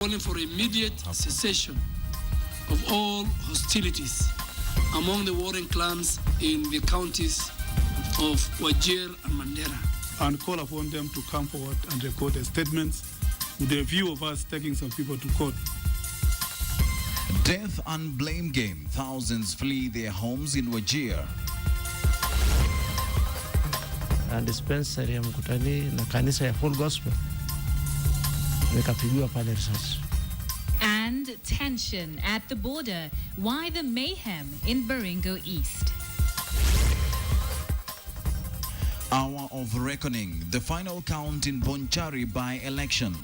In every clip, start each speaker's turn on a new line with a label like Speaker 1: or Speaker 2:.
Speaker 1: calling for immediate cessation of all hostilities among the warring clans in the counties of Wajir and Mandera.
Speaker 2: And call upon them to come forward and record their statements with a view of us taking some people to court.
Speaker 3: Death and blame game. Thousands flee their homes in Wajir.
Speaker 4: And dispensary ya Mkutani na kanisa ya Full Gospel nikapigiwa pale risasi.
Speaker 5: And tension at the border. Why the mayhem in Baringo East?
Speaker 3: Hour of reckoning. The final count in Bonchari by-election.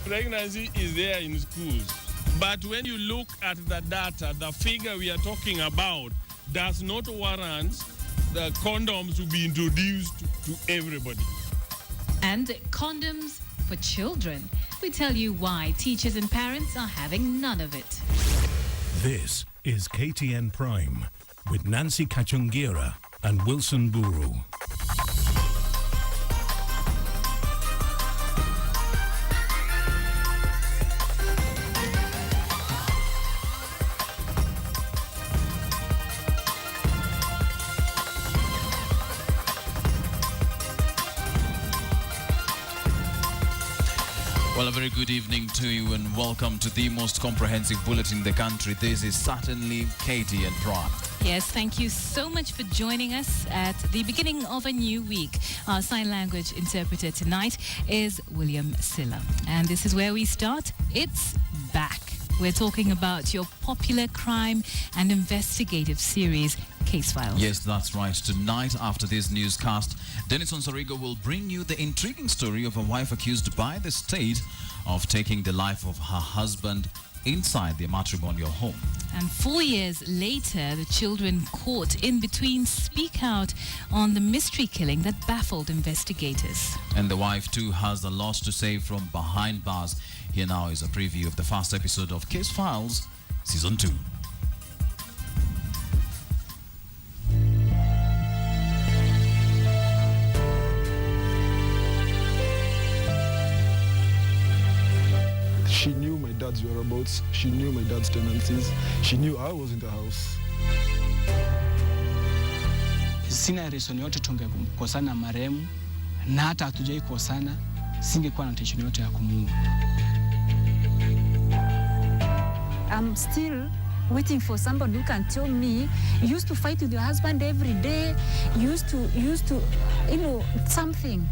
Speaker 6: Pregnancy is there in schools. But when you look at the data, the figure we are talking about does not warrant the condoms to be introduced to everybody.
Speaker 5: And condoms for children. We tell you why teachers and parents are having none of it.
Speaker 7: This is KTN Prime with Nancy Kacungira and Wilson Mburu.
Speaker 3: Well, a very good evening to you and welcome to the most comprehensive bulletin in the country. This is certainly KTN Prime.
Speaker 5: Yes, thank you so much for joining us at the beginning of a new week. Our sign language interpreter tonight is William Silla. And this is where we start. It's back. We're talking about your popular crime and investigative series, Case Files.
Speaker 3: Yes, that's right. Tonight, after this newscast, Dennis Onsarigo will bring you the intriguing story of a wife accused by the state of taking the life of her husband inside their matrimonial home.
Speaker 5: And 4 years later, the children caught in between speak out on the mystery killing that baffled investigators.
Speaker 3: And the wife, too, has a lot to say from behind bars. Here now is a preview of the first episode of Case Files, Season 2.
Speaker 8: She knew my dad's whereabouts. She knew my dad's tenancies. She knew I was in the house.
Speaker 9: Sina reason yote tungekosana marehemu, na hata hatujai kosana, singekuwa na intention yote ya kumuua.
Speaker 10: I'm still waiting for somebody who can tell me, you used to fight with your husband every day, you used to, something.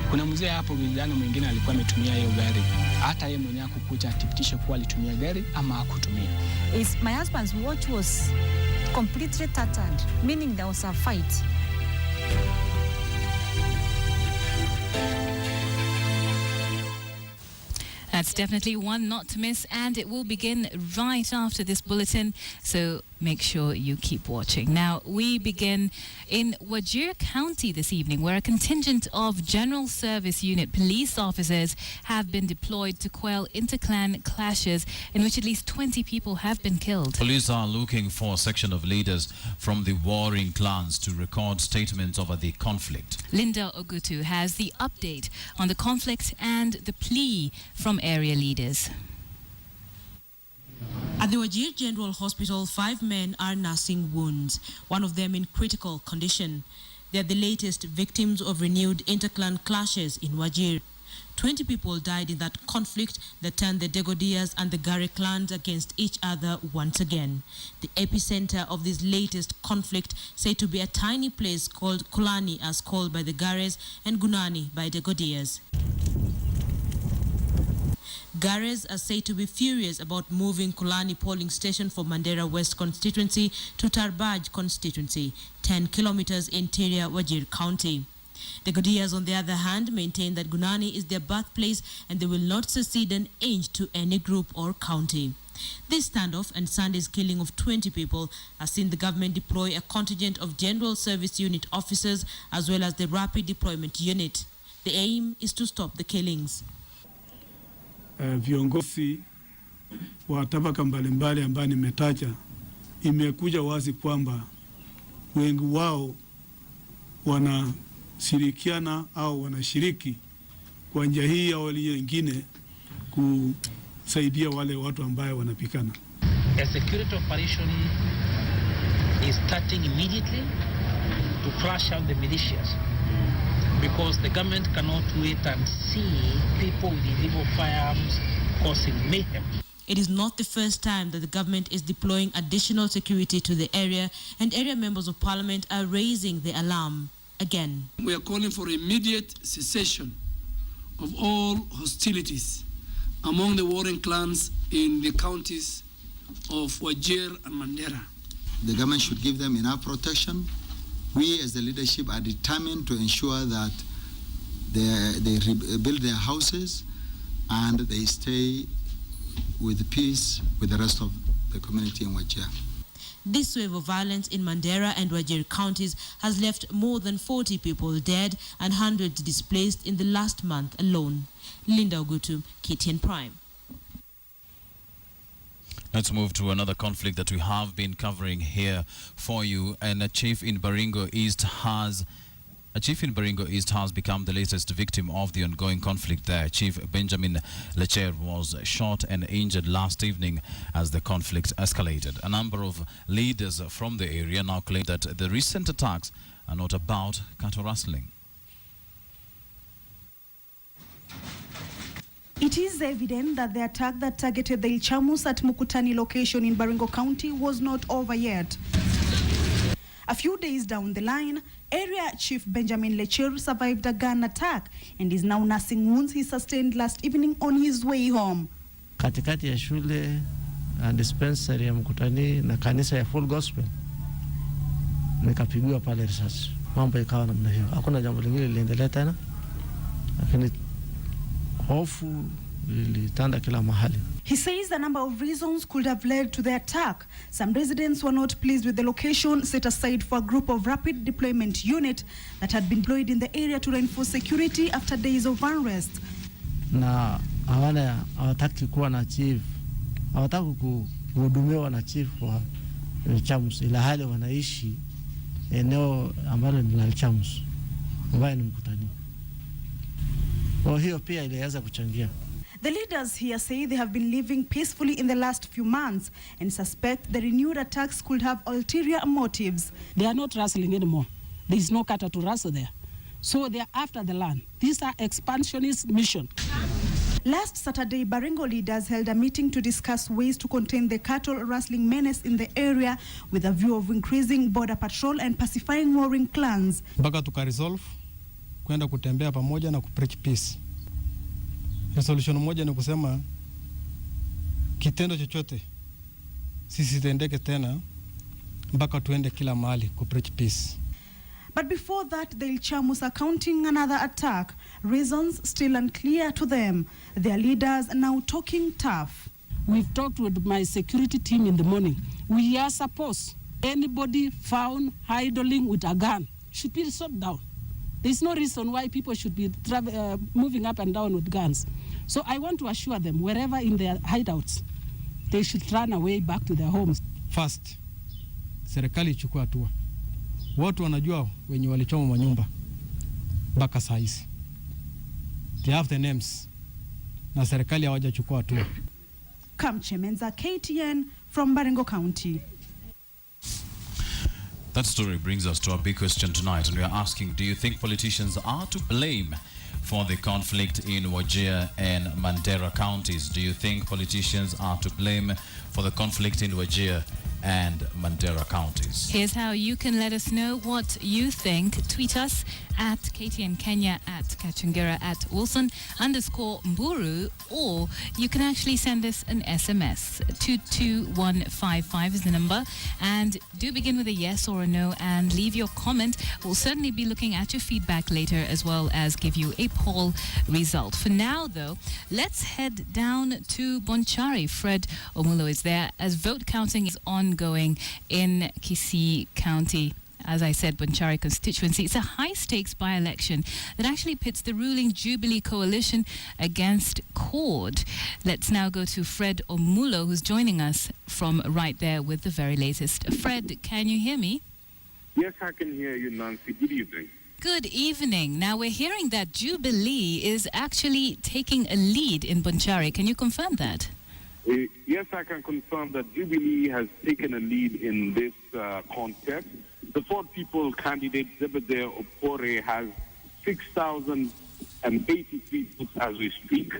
Speaker 9: Kuna mzee hapo vijana mwingine alikuwa ametumia hiyo gari. Hata yeye mwenyewe kukuja athibitishe kuwa alitumia gari ama hakutumia.
Speaker 10: My husband's watch was completely tattered, meaning there was a fight.
Speaker 5: That's definitely one not to miss, and it will begin right after this bulletin, so make sure you keep watching. Now, we begin in Wajir County this evening, where a contingent of General Service Unit police officers have been deployed to quell interclan clashes in which at least 20 people have been killed.
Speaker 3: Police are looking for a section of leaders from the warring clans to record statements over the conflict.
Speaker 5: Linda Ogutu has the update on the conflict and the plea from area leaders.
Speaker 11: At the Wajir General Hospital, 5 men are nursing wounds, one of them in critical condition. They are the latest victims of renewed interclan clashes in Wajir. 20 people died in that conflict that turned the Degodias and the Gare clans against each other once again. The epicenter of this latest conflict said to be a tiny place called Kulani, as called by the Gares, and Gunani by Degodias. Gares are said to be furious about moving Kulani polling station from Mandera West constituency to Tarbaj constituency, 10 kilometers interior Wajir County. The Godias, on the other hand, maintain that Gunani is their birthplace and they will not secede an inch to any group or county. This standoff and Sunday's killing of 20 people has seen the government deploy a contingent of General Service Unit officers as well as the Rapid Deployment Unit. The aim is to stop the killings.
Speaker 2: Viongozi wa tabaka mbalimbali ambao nimetaja, imekuja wazi kwamba wengi wao wanashirikiana au wanashiriki kwa njia hii au nyingine kusaidia wale watu ambaye wanapikana.
Speaker 12: A security operation is starting immediately to flush out the militias, because the government cannot wait and see people with illegal firearms causing mayhem.
Speaker 11: It is not the first time that the government is deploying additional security to the area, and area members of parliament are raising the alarm again.
Speaker 1: We are calling for immediate cessation of all hostilities among the warring clans in the counties of Wajir and Mandera.
Speaker 13: The government should give them enough protection. We as the leadership are determined to ensure that they rebuild their houses and they stay with peace with the rest of the community in Wajir.
Speaker 11: This wave of violence in Mandera and Wajir counties has left more than 40 people dead and hundreds displaced in the last month alone. Linda Ogutu, KTN Prime.
Speaker 3: Let's move to another conflict that we have been covering here for you. And a chief in Baringo East has become the latest victim of the ongoing conflict there. Chief Benjamin Lecher was shot and injured last evening as the conflict escalated. A number of leaders from the area now claim that the recent attacks are not about cattle rustling.
Speaker 14: It is evident that the attack that targeted the Ilchamus at Mukutani location in Baringo County was not over yet. A few days down the line, Area Chief Benjamin Lecher survived a gun attack and is now nursing wounds he sustained last evening on his way home.
Speaker 4: Katikati ya shule, dispensary ya Mkutani na kanisa ya Full Gospel, nikapigwa pale risasi. Mambo ikawa namna hiyo. Hakuna jambo lingine liliendelea tena. Lakini hofu ilitanda kila mahali.
Speaker 14: He says a number of reasons could have led to the attack. Some residents were not pleased with the location set aside for a group of rapid deployment unit that had been deployed in the area to reinforce security after days of unrest.
Speaker 4: Na hawataki kuwa na chief, hawataki kuhudumiwa na chief wa Ilchamus, ila hali wanaishi eneo ambalo ni la Ilchamus, ambayo ni Mkutani. Kwa hiyo pia iliweza kuchangia.
Speaker 14: The leaders here say they have been living peacefully in the last few months and suspect the renewed attacks could have ulterior motives.
Speaker 15: They are not rustling anymore. There is no cattle to rustle there. So they are after the land. These are expansionist mission.
Speaker 14: Last Saturday, Baringo leaders held a meeting to discuss ways to contain the cattle rustling menace in the area with a view of increasing border patrol and pacifying warring clans.
Speaker 16: Mpaka tukaresolve kwenda kutembea pamoja na kupreach peace. Resolution moja ni kusema kitendo chochote sisi tendeke tena mpaka tuende kila mahali kupreach peace.
Speaker 14: But before that, the Ilchamus are counting another attack. Reasons still unclear to them. Their leaders are now talking tough.
Speaker 15: We've talked with my security team in the morning. We are supposed anybody found idling with a gun should be shot down. There's no reason why people should be moving up and down with guns. So I want to assure them, wherever in their hideouts, they should run away back to their homes.
Speaker 16: First, serikali ichukue hatua. Watu wanajua wenye walichoma manyumba mpaka saa hizi. They have the names. Na serikali hawajachukua hatua.
Speaker 14: Kamchemenza, KTN from Baringo County.
Speaker 3: That story brings us to our big question tonight, and we are asking, do you think politicians are to blame for the conflict in Wajir and Mandera counties? Do you think politicians are to blame for the conflict in Wajir and Mandera counties?
Speaker 5: Here's how you can let us know what you think. Tweet us at KTN Kenya, at Kacungira, at Wilson_Mburu, or you can actually send us an SMS. 22155 is the number, and do begin with a yes or a no and leave your comment. We'll certainly be looking at your feedback later, as well as give you a poll result. For now, though, let's head down to Bonchari. Fred Omulo is there as vote counting is ongoing in Kisii County. As I said, Bonchari constituency. It's a high-stakes by-election that actually pits the ruling Jubilee coalition against CORD. Let's now go to Fred Omulo, who's joining us from right there with the very latest. Fred, can you hear me?
Speaker 17: Yes, I can hear you, Nancy. Good evening.
Speaker 5: Good evening. Now we're hearing that Jubilee is actually taking a lead in Bonchari. Can you confirm that?
Speaker 17: Yes, I can confirm that Jubilee has taken a lead in this contest. The Ford People candidate, Zebedeo Opore, has 6,083 votes as we speak.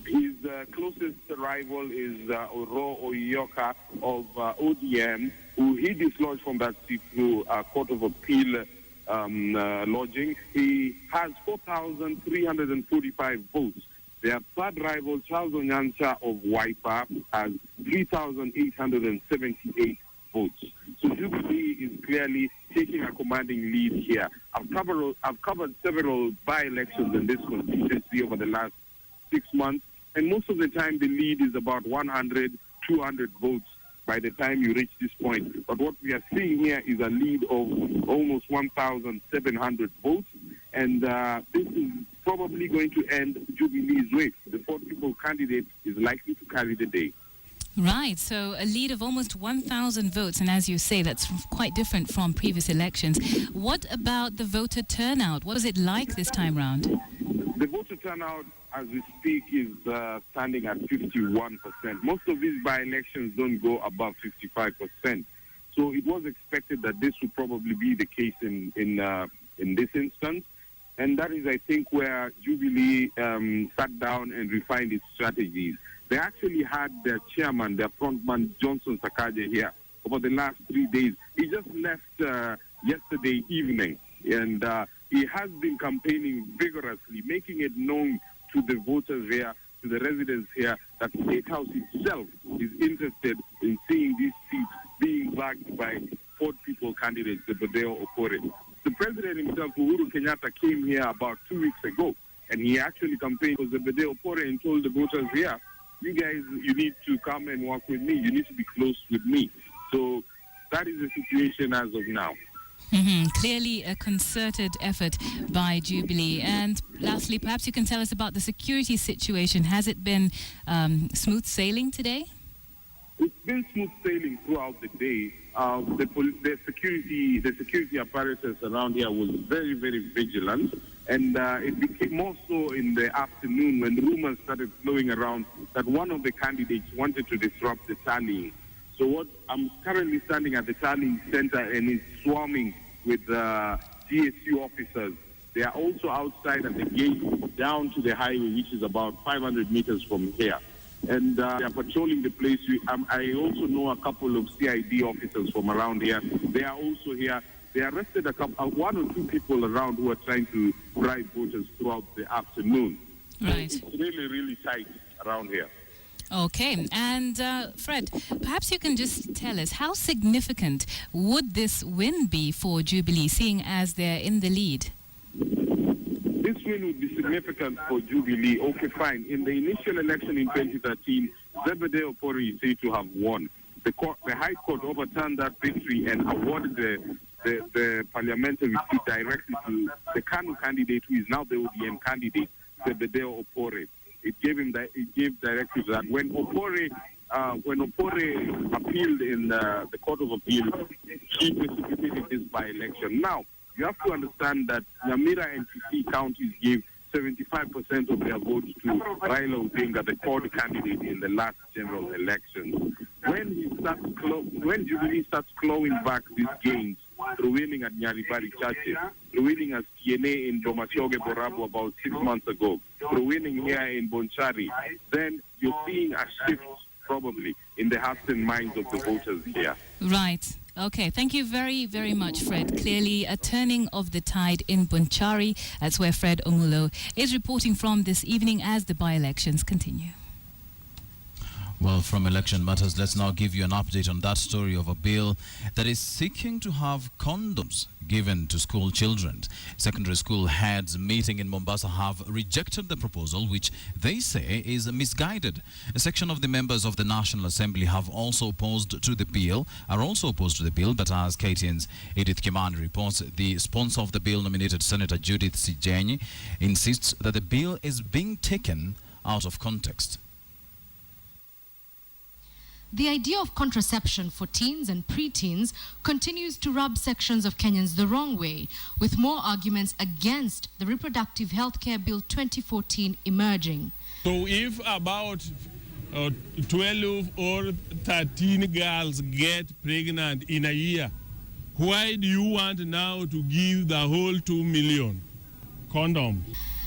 Speaker 17: His closest rival is Oro Oyoka of ODM, who he dislodged from that seat through a Court of Appeal lodging. He has 4,345 votes. Their third rival, Charles Onyancha of Wiper, has 3,878 votes. So Jubilee is clearly taking a commanding lead here. I've covered several by-elections in this constituency over the last 6 months, and most of the time the lead is about 100, 200 votes by the time you reach this point. But what we are seeing here is a lead of almost 1,700 votes, and this is probably going to end Jubilee's race. The Ford People candidate is likely to carry the day.
Speaker 5: Right, so a lead of almost 1,000 votes, and as you say, that's quite different from previous elections. What about the voter turnout? What was it like this time round?
Speaker 17: The voter turnout, as we speak, is standing at 51%. Most of these by-elections don't go above 55%. So it was expected that this would probably be the case in this instance. And that is, I think, where Jubilee sat down and refined its strategies. They actually had their chairman, their frontman, Johnson Sakaja, here over the last 3 days. He just left yesterday evening, and he has been campaigning vigorously, making it known to the voters here, to the residents here, that State House itself is interested in seeing these seats being backed by Ford People candidate, Zebedeo Opore. The president himself, Uhuru Kenyatta, came here about 2 weeks ago, and he actually campaigned for Zebedeo Opore and told the voters here, you guys, you need to come and work with me. You need to be close with me. So that is the situation as of now.
Speaker 5: Clearly a concerted effort by Jubilee. And lastly, perhaps you can tell us about the security situation. Has it been smooth sailing today?
Speaker 17: It's been smooth sailing throughout the day. The security apparatus around here was very, very vigilant. And it became more so in the afternoon when the rumors started flowing around that one of the candidates wanted to disrupt the tallying. So I'm currently standing at the tallying center, and it's swarming with GSU officers. They are also outside at the gate down to the highway, which is about 500 meters from here. And they are patrolling the place. I also know a couple of CID officers from around here. They are also here. They arrested one or two people around who are trying to bribe voters throughout the afternoon.
Speaker 5: Right.
Speaker 17: So it's really, really tight around here.
Speaker 5: Okay. And Fred, perhaps you can just tell us, how significant would this win be for Jubilee, seeing as they're in the lead?
Speaker 17: This win would be significant for Jubilee. Okay, fine. In the initial election in 2013, Zebedeo Opore is said to have won. The High Court overturned that victory and awarded the parliamentary seat directly to the KANU candidate, who is now the ODM candidate, Zebedeo Opore. It gave directives that when Opore appealed in the Court of Appeal, he precipitated this by-election. Now, you have to understand that Nyamira and Kisii counties gave 75% of their votes to Raila Odinga, the Ford candidate, in the last general election. When Jubilee starts clawing back these gains through winning at Nyaribari Chache, through winning as TNA in Bomachoge Borabu about 6 months ago, through winning here in Bonchari, then you're seeing a shift probably in the hearts and minds of the voters here.
Speaker 5: Right. Okay, thank you very, very much, Fred. Clearly a turning of the tide in Bonchari. That's where Fred Omulo is reporting from this evening as the by-elections continue.
Speaker 3: Well, from election matters, let's now give you an update on that story of a bill that is seeking to have condoms given to school children. Secondary school heads meeting in Mombasa have rejected the proposal, which they say is misguided. A section of the members of the National Assembly are also opposed to the bill, but as KTN's Edith Kimani reports, the sponsor of the bill, nominated Senator Judith Sijenyi, insists that the bill is being taken out of context.
Speaker 18: The idea of contraception for teens and preteens continues to rub sections of Kenyans the wrong way, with more arguments against the Reproductive Healthcare Bill 2014 emerging.
Speaker 6: So if about 12 or 13 girls get pregnant in a year, why do you want now to give the whole 2 million condoms?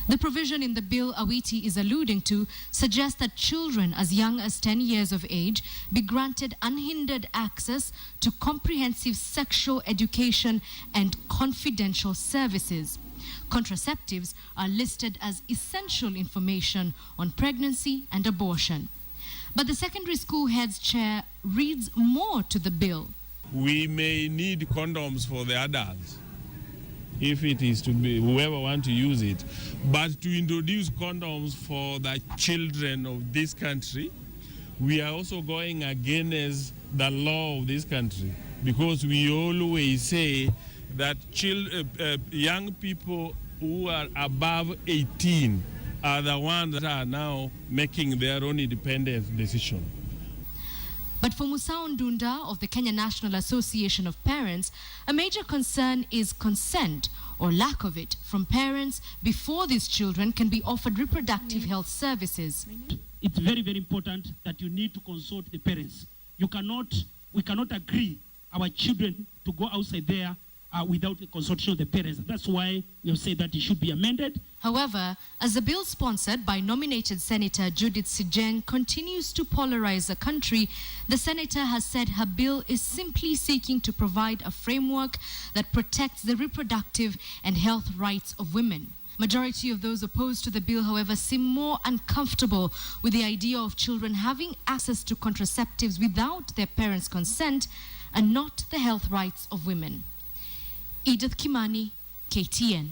Speaker 18: The provision in the bill Awiti is alluding to suggests that children as young as 10 years of age be granted unhindered access to comprehensive sexual education and confidential services. Contraceptives are listed as essential information on pregnancy and abortion. But the secondary school head's chair reads more to the bill.
Speaker 6: We may need condoms for the adults, if it is to be whoever want to use it, but to introduce condoms for the children of this country, we are also going against the law of this country, because we always say that young people who are above 18 are the ones that are now making their own independent decision.
Speaker 18: But for Musao Ndunda of the Kenya National Association of Parents, a major concern is consent or lack of it from parents before these children can be offered reproductive health services.
Speaker 19: It's very, very important that you need to consult the parents. We cannot agree our children to go outside there without the consultation of the parents. That's why we have said that it should be amended.
Speaker 18: However, as the bill sponsored by nominated Senator Judith Sijeng continues to polarize the country, the senator has said her bill is simply seeking to provide a framework that protects the reproductive and health rights of women. Majority of those opposed to the bill, however, seem more uncomfortable with the idea of children having access to contraceptives without their parents' consent and not the health rights of women. Edith Kimani, KTN.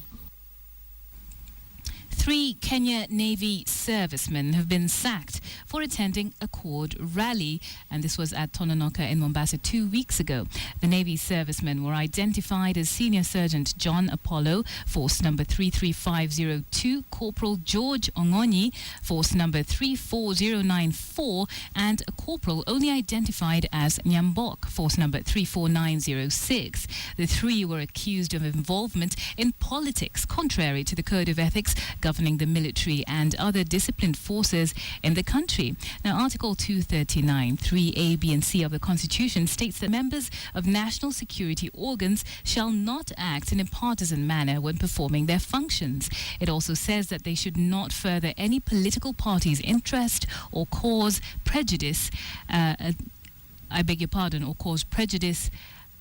Speaker 5: 3 Kenya Navy servicemen have been sacked for attending a Accord rally, and this was at Tononoka in Mombasa 2 weeks ago. The Navy servicemen were identified as Senior Sergeant John Apollo, Force number 33502, Corporal George Ongonyi, Force number 34094, and a corporal only identified as Nyambok, Force number 34906. The 3 were accused of involvement in politics, contrary to the Code of Ethics governing the military and other disciplined forces in the country. Now, Article 239, 3A, B and C of the Constitution states that members of national security organs shall not act in a partisan manner when performing their functions. It also says that they should not further any political party's interest or cause prejudice, or cause prejudice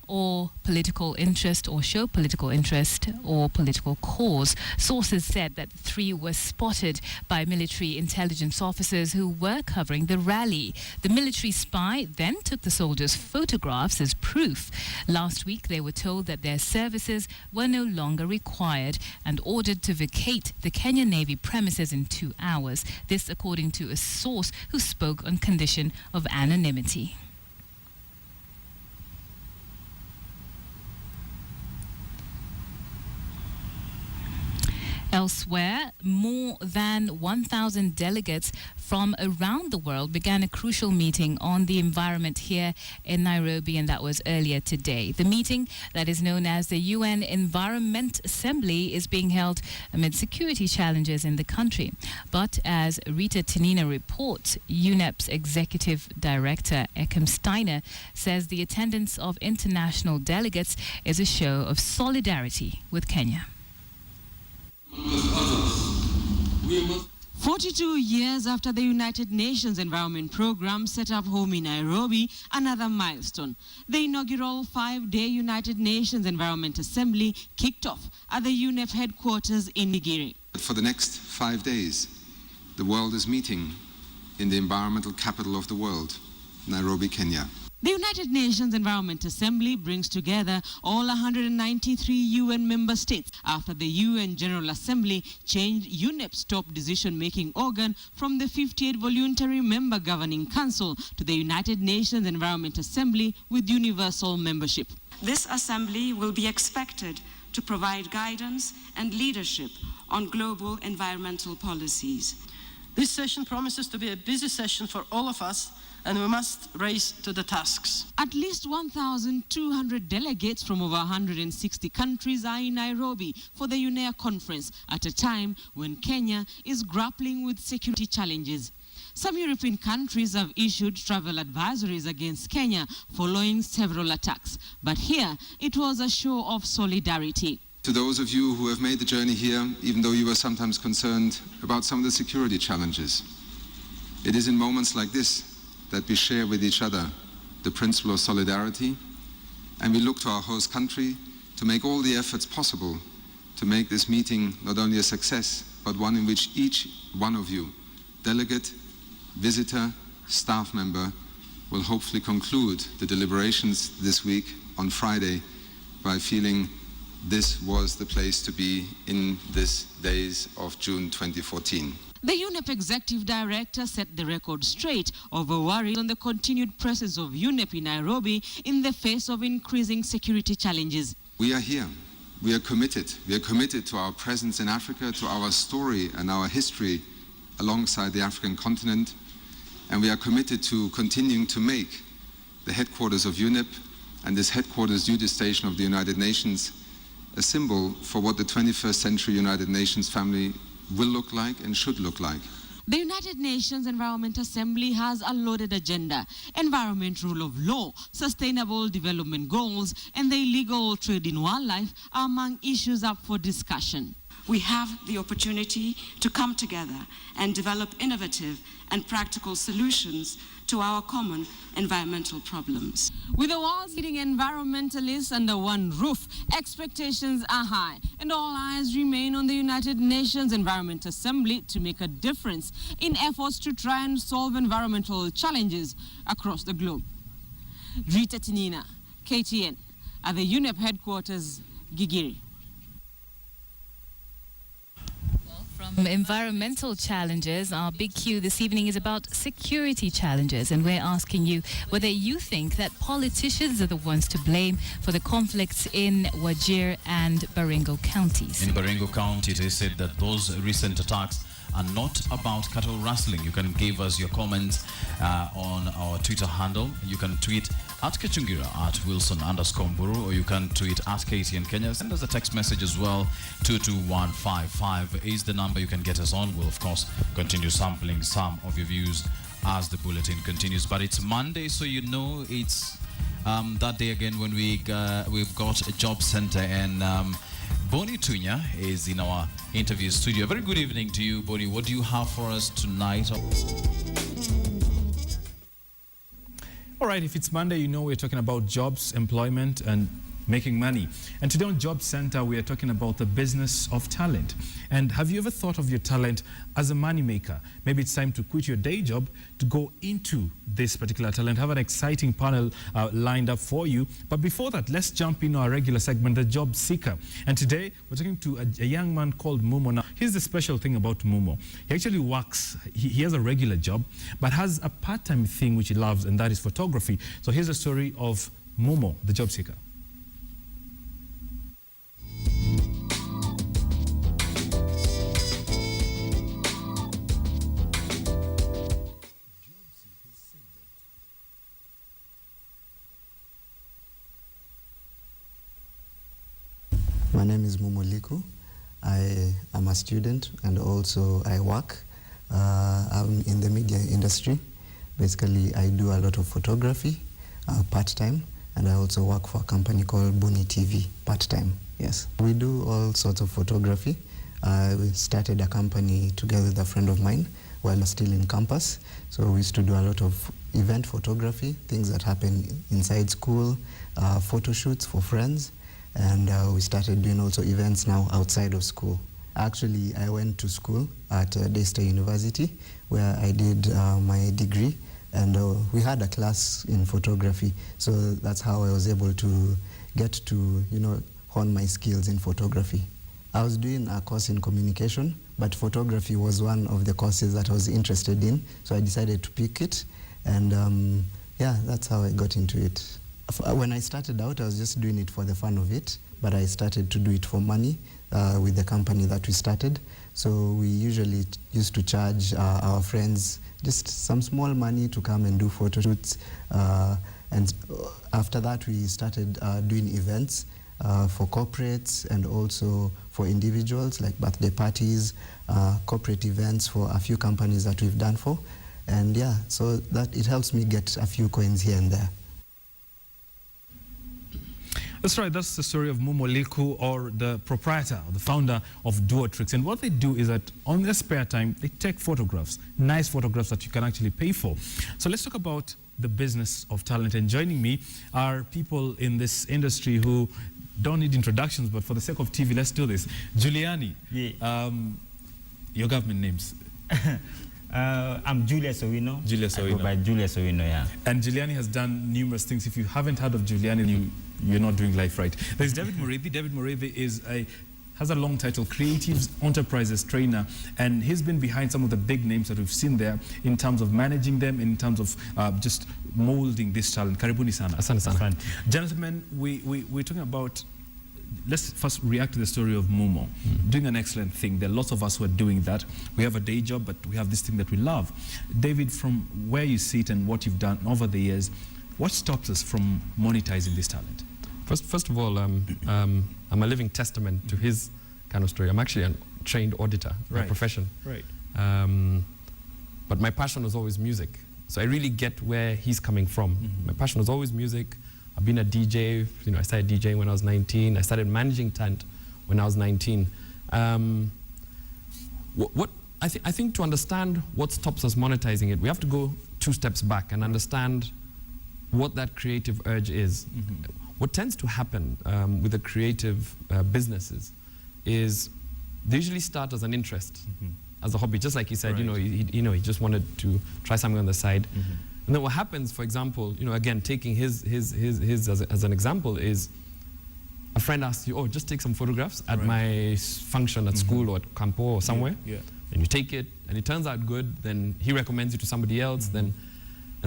Speaker 5: or political interest, or show political interest or political cause. Sources said that the 3 were spotted by military intelligence officers who were covering the rally. The military spy then took the soldiers' photographs as proof. Last week, they were told that their services were no longer required and ordered to vacate the Kenya Navy premises in 2 hours. This according to a source who spoke on condition of anonymity. Elsewhere, more than 1,000 delegates from around the world began a crucial meeting on the environment here in Nairobi, and that was earlier today. The meeting, that is known as the UN Environment Assembly, is being held amid security challenges in the country. But as Rita Tinina reports, UNEP's Executive Director Ekem Steiner says the attendance of international delegates is a show of solidarity with Kenya.
Speaker 11: 42 years after the United Nations Environment Programme set up home in Nairobi, another milestone. The inaugural 5-day United Nations Environment Assembly kicked off at the UNEP headquarters in Nigiri.
Speaker 20: For the next 5 days, the world is meeting in the environmental capital of the world, Nairobi, Kenya.
Speaker 11: The United Nations Environment Assembly brings together all 193 UN member states after the UN General Assembly changed UNEP's top decision-making organ from the 58 voluntary member governing council to the United Nations Environment Assembly with universal membership.
Speaker 21: This assembly will be expected to provide guidance and leadership on global environmental policies.
Speaker 7: This session promises to be a busy session for all of us, and we must race to the tasks.
Speaker 11: At least 1,200 delegates from over 160 countries are in Nairobi for the UNEA conference at a time when Kenya is grappling with security challenges. Some European countries have issued travel advisories against Kenya following several attacks. But here, it was a show of solidarity.
Speaker 20: To those of you who have made the journey here, even though you were sometimes concerned about some of the security challenges, it is in moments like this that we share with each other the principle of solidarity, and we look to our host country to make all the efforts possible to make this meeting not only a success, but one in which each one of you, delegate, visitor, staff member, will hopefully conclude the deliberations this week on Friday by feeling this was the place to be in these days of June 2014.
Speaker 11: The UNEP Executive Director set the record straight over worries on the continued presence of UNEP in Nairobi in the face of increasing security challenges.
Speaker 20: We are here. We are committed. We are committed to our presence in Africa, to our story and our history alongside the African continent. And we are committed to continuing to make the headquarters of UNEP and this headquarters duty station of the United Nations a symbol for what the 21st century United Nations family will look like and should look like.
Speaker 11: The United Nations Environment Assembly has a loaded agenda. Environment, rule of law, sustainable development goals, and the illegal trade in wildlife are among issues up for discussion.
Speaker 21: We have the opportunity to come together and develop innovative and practical solutions to our common environmental problems.
Speaker 11: With the world's leading environmentalists under one roof, expectations are high, and all eyes remain on the United Nations Environment Assembly to make a difference in efforts to try and solve environmental challenges across the globe. Rita Tinina, KTN, at the UNEP headquarters, Gigiri.
Speaker 5: From environmental challenges, our big Q this evening is about security challenges, and we're asking you whether you think that politicians are the ones to blame for the conflicts in Wajir and Baringo counties.
Speaker 3: In Baringo County, it is said that those recent attacks are not about cattle rustling. You can give us your comments on our Twitter handle. You can tweet at Kacungira, at Wilson_Mburu, or you can tweet at KTN Kenya. Send us a text message as well. 22155 is the number you can get us on. We'll, of course, continue sampling some of your views as the bulletin continues. But it's Monday, so you know it's that day again when we've got a job center, and Boni Tunya is in our interview studio. Very good evening to you, Boni. What do you have for us tonight?
Speaker 22: All right, if it's Monday, you know we're talking about jobs, employment, and making money. And today on Job Center, we are talking about the business of talent. And have you ever thought of your talent as a money maker? Maybe it's time to quit your day job to go into this particular talent. Have an exciting panel lined up for you. But before that, let's jump into our regular segment, the Job Seeker. And today, we're talking to a young man called Mumo. Now, here's the special thing about Mumo. He actually works, he has a regular job, but has a part-time thing which he loves, and that is photography. So here's the story of Mumo, the Job Seeker.
Speaker 23: My name is Mumo Liku. I am a student and also I work. I'm in the media industry. Basically, I do a lot of photography part-time, and I also work for a company called Buni TV part-time. Yes, we do all sorts of photography. We started a company together with a friend of mine while still in campus. So we used to do a lot of event photography, things that happen inside school, photo shoots for friends. And we started doing also events now outside of school. Actually, I went to school at Daystar University where I did my degree, and we had a class in photography. So that's how I was able to get to, hone my skills in photography. I was doing a course in communication, but photography was one of the courses that I was interested in. So I decided to pick it, and yeah, that's how I got into it. When I started out, I was just doing it for the fun of it, but I started to do it for money with the company that we started. So we usually used to charge our friends just some small money to come and do photo shoots. And after that, we started doing events for corporates and also for individuals, like birthday parties, corporate events for a few companies that we've done for. And yeah, so that it helps me get a few coins here and there.
Speaker 22: That's right, that's the story of Mumoliku, or the proprietor, the founder of Duotrix. And what they do is that on their spare time, they take photographs, nice photographs that you can actually pay for. So let's talk about the business of talent. And joining me are people in this industry who don't need introductions, but for the sake of TV, let's do this. Giuliani, your government names.
Speaker 8: I'm Julius Owino.
Speaker 22: Julius Owino.
Speaker 8: I go by Julius Owino, yeah.
Speaker 22: And Giuliani has done numerous things. If you haven't heard of Giuliani, you're not doing life right. There's David Mureithi. David Mureithi has a long title, Creative Enterprises Trainer, and he's been behind some of the big names that we've seen there in terms of managing them, in terms of just molding this talent. Karibuni sana. Asante sana. Gentlemen, we're talking about, let's first react to the story of Mumo, doing an excellent thing. There are lots of us who are doing that. We have a day job, but we have this thing that we love. David, from where you sit and what you've done over the years, what stops us from monetizing this talent?
Speaker 9: First of all, I'm a living testament to his kind of story. I'm actually a trained auditor by profession. Right. But my passion was always music. So I really get where he's coming from. My passion was always music. I've been a DJ. You know, I started DJing when I was 19. I started managing talent when I was 19. I think to understand what stops us monetizing it, we have to go 2 steps back and understand what that creative urge is. What tends to happen with the creative businesses is they usually start as an interest, as a hobby, just like he said. Right. He just wanted to try something on the side. And then what happens, for example, again, taking his as an example, is a friend asks you, just take some photographs at my function at school or at campo or somewhere. And you take it, and it turns out good, then he recommends you to somebody else, and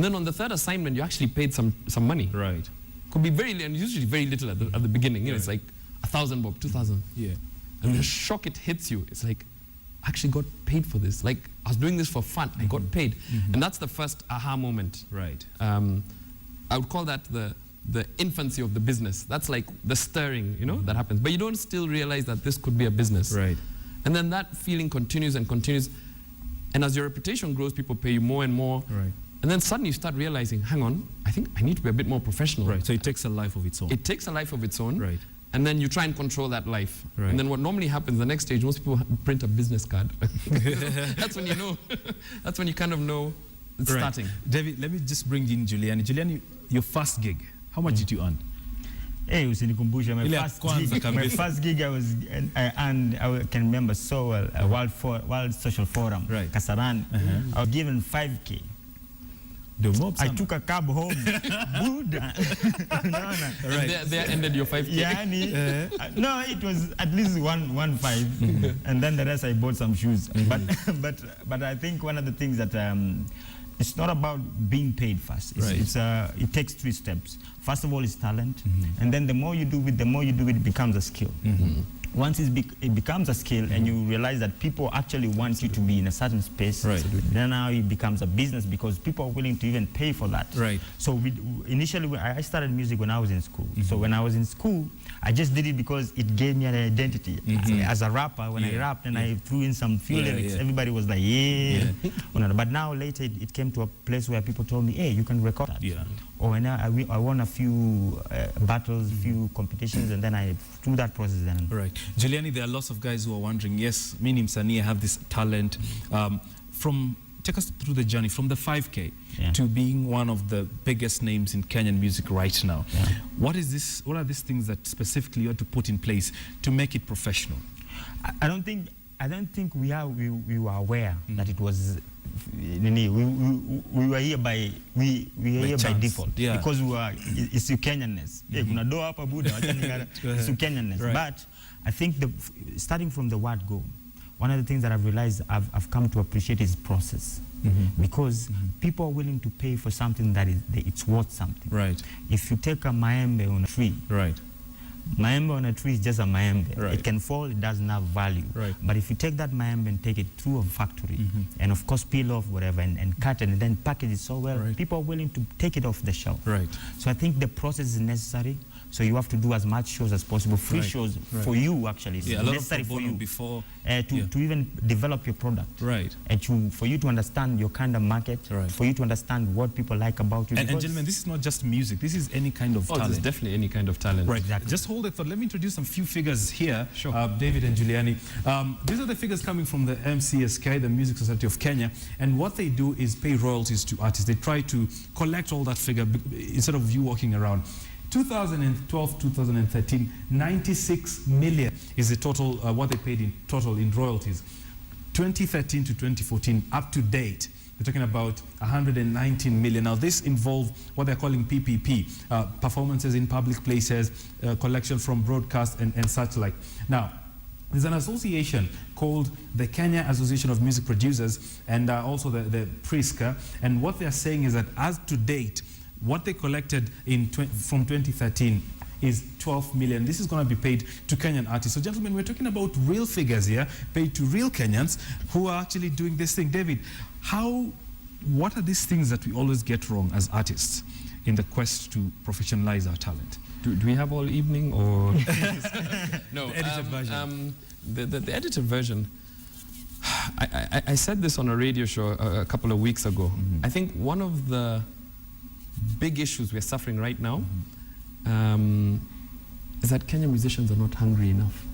Speaker 9: then on the 3rd assignment, you actually paid some money. Right. Could be very, and usually very little at the beginning. It's like 1,000 bob, 2,000. Yeah. And the shock it hits you. It's like, I actually got paid for this. Like, I was doing this for fun. I got paid. And that's the first aha moment. Right. I would call that the infancy of the business. That's like the stirring, that happens. But you don't still realize that this could be a business. Right. And then that feeling continues and continues. And as your reputation grows, people pay you more and more. Right. And then suddenly you start realizing, hang on, I think I need to be a bit more professional. Right. So it takes a life of its own. It takes a life of its own. Right. And then you try and control that life. Right. And then what normally happens, the next stage, most people print a business card. That's when you know. That's when you kind of know it's starting.
Speaker 22: David, let me just bring in Giuliani. Giuliani, your first gig, how much did you earn?
Speaker 8: Hey, usinikumbusha. My first gig I can remember so well, a World Social Forum, Kasarani. I was given 5K. I took a cab home. Buddha.
Speaker 9: There ended your 5K.
Speaker 8: No, it was at least 1.5, and then the rest I bought some shoes. But I think one of the things that it's not about being paid first. It takes 3 steps. First of all, it's talent, and then the more you do it, it becomes a skill. Once it becomes a skill and you realize that people actually want you to be in a certain space, then now it becomes a business because people are willing to even pay for that. Right. So initially, I started music when I was in school. So when I was in school, I just did it because it gave me an identity. As a rapper, when I rapped and I threw in some few lyrics, everybody was like, But now later it came to a place where people told me, hey, you can record that. Or when I won a few battles, few competitions, and then through that process then.
Speaker 22: Right. Giuliani, there are lots of guys who are wondering, yes, me and Msanii have this talent. Take us through the journey from the 5K to being one of the biggest names in Kenyan music right now. What are these things that specifically you have to put in place to make it professional?
Speaker 8: I don't think we were aware that it was. We were here by default because it's Kenyanness. Kuna doa hapa Buddha, it's Kenyanness. But I think starting from the word go, one of the things that I've realized I've come to appreciate is process. Because people are willing to pay for something that it's worth something. Right. If you take a maembe on a tree, Maembe on a tree is just a maembe. It can fall, it doesn't have value. But if you take that maembe and take it through a factory, and of course peel off whatever and cut it and then package it so well, people are willing to take it off the shelf. So I think the process is necessary. So you have to do as much shows as possible, free shows for you actually. It's necessary for you
Speaker 22: before
Speaker 8: to even develop your product. And for you to understand your kind of market, for you to understand what people like about you.
Speaker 22: And gentlemen, this is not just music, this is any kind of talent.
Speaker 9: This is definitely any kind of talent.
Speaker 22: Exactly. Just hold it thought. Let me introduce some few figures here, David and Juliani. These are the figures coming from the MCSK, the Music Society of Kenya, and what they do is pay royalties to artists. They try to collect all that figure instead of you walking around. 2012-2013, 96 million is the total, what they paid in total in royalties. 2013 to 2014, up to date, we're talking about 119 million. Now, this involved what they're calling PPP, performances in public places, collection from broadcast and such like. Now, there's an association called the Kenya Association of Music Producers and also the PRISCA, and what they're saying is that as to date, what they collected from 2013 is 12 million. This is going to be paid to Kenyan artists. So, gentlemen, we're talking about real figures here, paid to real Kenyans who are actually doing this thing. David, what are these things that we always get wrong as artists in the quest to professionalize our talent?
Speaker 9: Do we have all evening or? No,
Speaker 22: the edited version.
Speaker 9: The edited version. I said this on a radio show a couple of weeks ago. I think one of the big issues we're suffering right now is that Kenyan musicians are not hungry enough.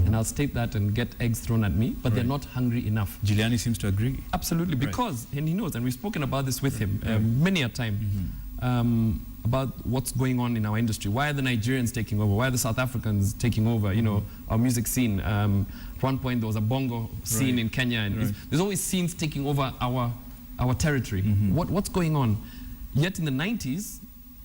Speaker 9: And I'll state that and get eggs thrown at me, but they're not hungry enough.
Speaker 22: Giuliani seems to agree.
Speaker 9: Absolutely, because, and he knows, and we've spoken about this with him many a time, about what's going on in our industry. Why are the Nigerians taking over? Why are the South Africans taking over, you know, our music scene? At one point there was a bongo scene in Kenya, and there's always scenes taking over our territory. What's going on? Yet in the 90s,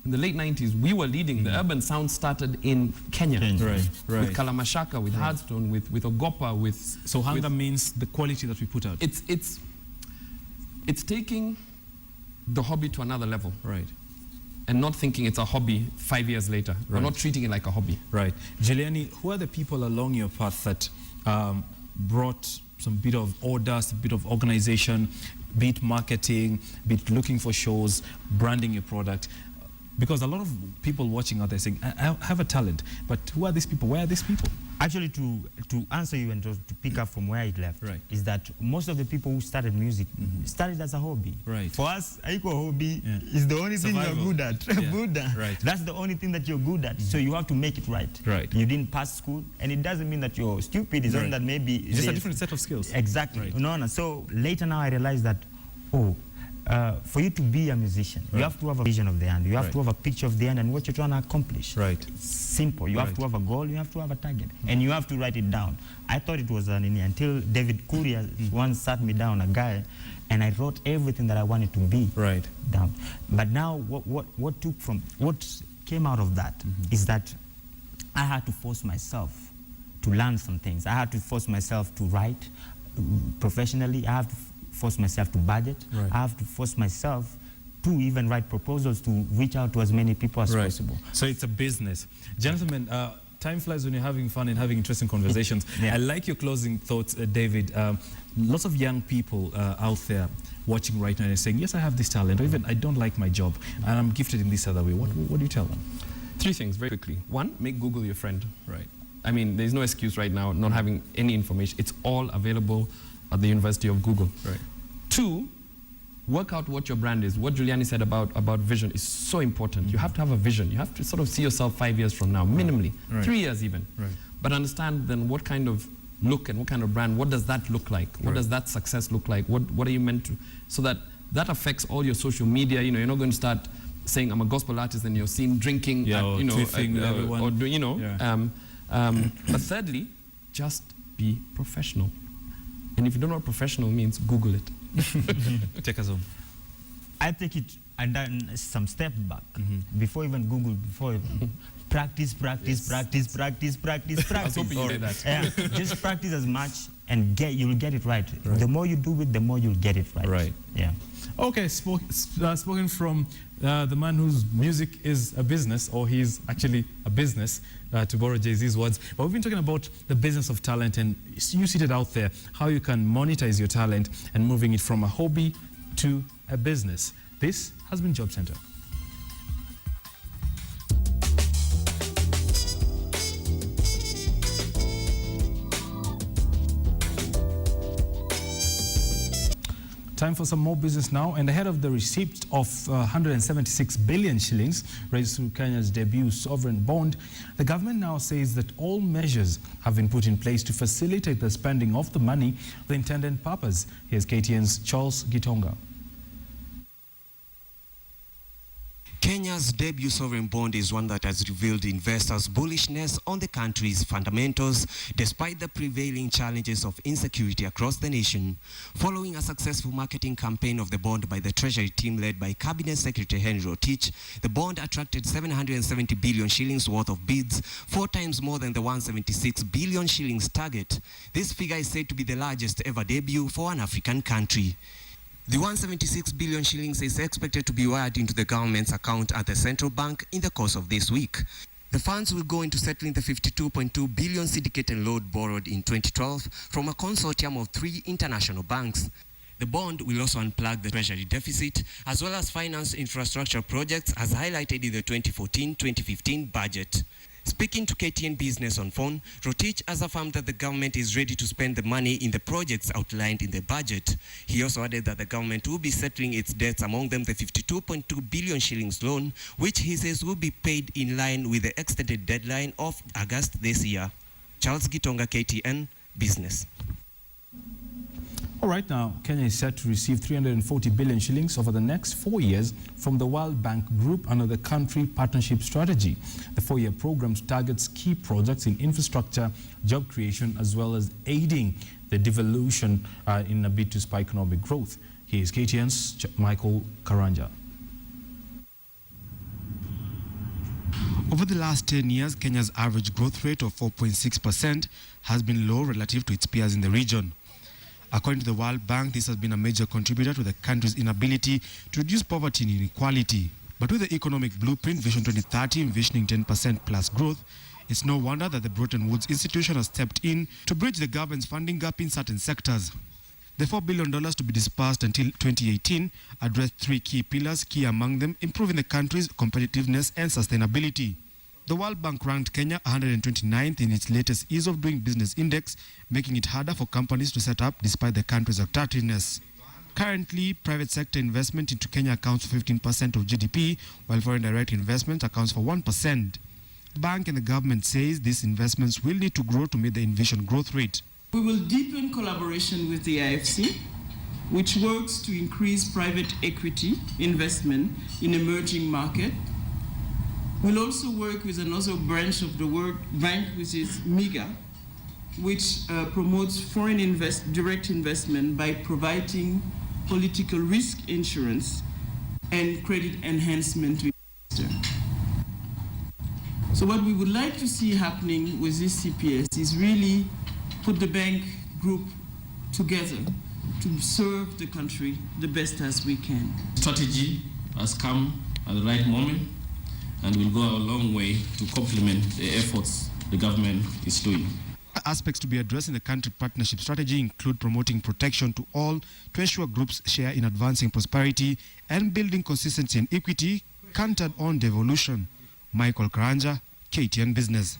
Speaker 9: in the late 90s, we were leading. The urban sound started in Kenya. With Kalamashaka, with Hardstone, with Ogopa, with...
Speaker 22: So hunger means the quality that we put out.
Speaker 9: It's taking the hobby to another level. And not thinking it's a hobby 5 years later. We're not treating it like a hobby.
Speaker 22: Giuliani, who are the people along your path that brought some bit of order, some bit of organization, be it marketing, be it looking for shows, branding your product? Because a lot of people watching out there saying, I have a talent, but who are these people? Where are these people?
Speaker 8: Actually, to answer you and to pick up from where it left, is that most of the people who started music started as a hobby. For us, Aiko hobby is the only thing you're good at. That's the only thing that you're good at. So you have to make it right. You didn't pass school, and it doesn't mean that you're stupid. It's only that maybe...
Speaker 22: It's just a different set of skills.
Speaker 8: Exactly. No. So later now I realized that, for you to be a musician, you have to have a vision of the end. You have to have a picture of the end and what you're trying to accomplish. It's simple. You have to have a goal, you have to have a target, and you have to write it down. I thought it was until David Kuria once sat me down, a guy, and I wrote everything that I wanted to be down. But now what came out of that is that I had to force myself to learn some things. I had to force myself to write professionally. I have to force myself to budget. I have to force myself to even write proposals to reach out to as many people as possible.
Speaker 22: So it's a business. Gentlemen, time flies when you're having fun and having interesting conversations. I like your closing thoughts, David. Lots of young people out there watching right now and saying, yes, I have this talent, or even I don't like my job, and I'm gifted in this other way. What do you tell them?
Speaker 9: 3 things very quickly. 1, make Google your friend. I mean, there's no excuse right now not having any information. It's all available at the University of Google. 2, work out what your brand is. What Giuliani said about vision is so important. You have to have a vision. You have to sort of see yourself 5 years from now, minimally, 3 years even. But understand then what kind of look and what kind of brand, what does that look like? What does that success look like? What are you meant to, so that affects all your social media. You know, you're not going to start saying I'm a gospel artist and you're seen drinking, at, you know, or doing, you know. But thirdly, just be professional. And if you don't know what professional means, Google it.
Speaker 22: Take us home.
Speaker 8: I take it and then some steps back before even Google, practice.
Speaker 22: I was hoping you did that.
Speaker 8: Yeah, just practice as much and you'll get it right. The more you do it, the more you'll get it right.
Speaker 22: Right.
Speaker 8: Yeah.
Speaker 22: Okay, spoken from the man whose music is a business, or he's actually a business, to borrow Jay-Z's words. But we've been talking about the business of talent, and you see it out there, how you can monetize your talent and moving it from a hobby to a business. This has been Job Center. Time for some more business now, and ahead of the receipt of 176 billion shillings raised through Kenya's debut sovereign bond, the government now says that all measures have been put in place to facilitate the spending of the money for the intended purpose. Here's KTN's Charles Gitonga.
Speaker 2: Kenya's debut sovereign bond is one that has revealed investors' bullishness on the country's fundamentals despite the prevailing challenges of insecurity across the nation. Following a successful marketing campaign of the bond by the Treasury team led by Cabinet Secretary Henry Rotich, the bond attracted 770 billion shillings worth of bids, 4 times more than the 176 billion shillings target. This figure is said to be the largest ever debut for an African country. The 176 billion shillings is expected to be wired into the government's account at the central bank in the course of this week. The funds will go into settling the 52.2 billion syndicated loan borrowed in 2012 from a consortium of 3 international banks. The bond will also unplug the treasury deficit as well as finance infrastructure projects as highlighted in the 2014-2015 budget. Speaking to KTN Business on phone, Rotich has affirmed that the government is ready to spend the money in the projects outlined in the budget. He also added that the government will be settling its debts, among them the 52.2 billion shillings loan, which he says will be paid in line with the extended deadline of August this year. Charles Gitonga, KTN Business.
Speaker 22: All right, now, Kenya is set to receive 340 billion shillings over the next 4 years from the World Bank Group under the country partnership strategy. The 4-year program targets key projects in infrastructure, job creation, as well as aiding the devolution in a bid to spur economic growth. Here is KTN's Michael Karanja.
Speaker 10: Over the last 10 years, Kenya's average growth rate of 4.6% has been low relative to its peers in the region. According to the World Bank, this has been a major contributor to the country's inability to reduce poverty and inequality. But with the economic blueprint Vision 2030 envisioning 10% plus growth, it's no wonder that the Bretton Woods institution has stepped in to bridge the government's funding gap in certain sectors. The $4 billion to be disbursed until 2018 addressed 3 key pillars, key among them improving the country's competitiveness and sustainability. The World Bank ranked Kenya 129th in its latest Ease of Doing Business Index, making it harder for companies to set up despite the country's attractiveness. Currently, private sector investment into Kenya accounts for 15% of GDP, while foreign direct investment accounts for 1%. The bank and the government says these investments will need to grow to meet the envisioned growth rate.
Speaker 12: We will deepen collaboration with the IFC, which works to increase private equity investment in emerging markets. We'll also work with another branch of the World Bank, which is MIGA, which promotes foreign direct investment by providing political risk insurance and credit enhancement to investors. So what we would like to see happening with this CPS is really put the bank group together to serve the country the best as we can.
Speaker 24: Strategy has come at the right moment and will go a long way to complement the efforts the government is doing.
Speaker 10: Aspects to be addressed in the country partnership strategy include promoting protection to all to ensure groups share in advancing prosperity and building consistency and equity centered on devolution. Michael Karanja, KTN Business.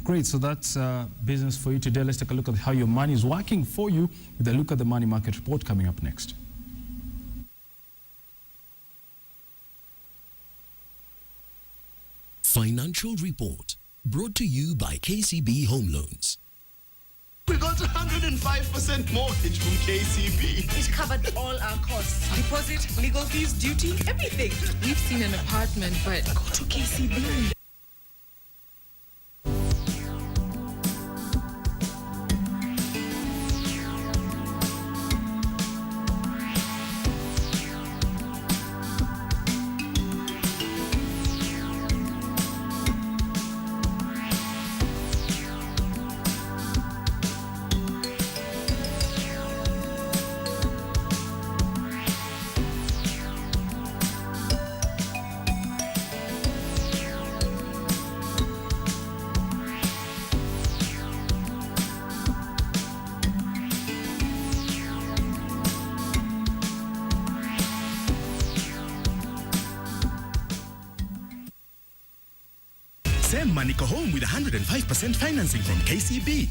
Speaker 22: Great, so that's business for you today. Let's take a look at how your money is working for you with a look at the Money Market Report coming up next.
Speaker 25: Financial Report, brought to you by KCB Home Loans.
Speaker 26: We got 105% mortgage from KCB.
Speaker 27: It covered all our costs. Deposit, legal fees, duty, everything. We've seen an apartment, but go to KCB.
Speaker 1: Send money go home with 105% financing from KCB.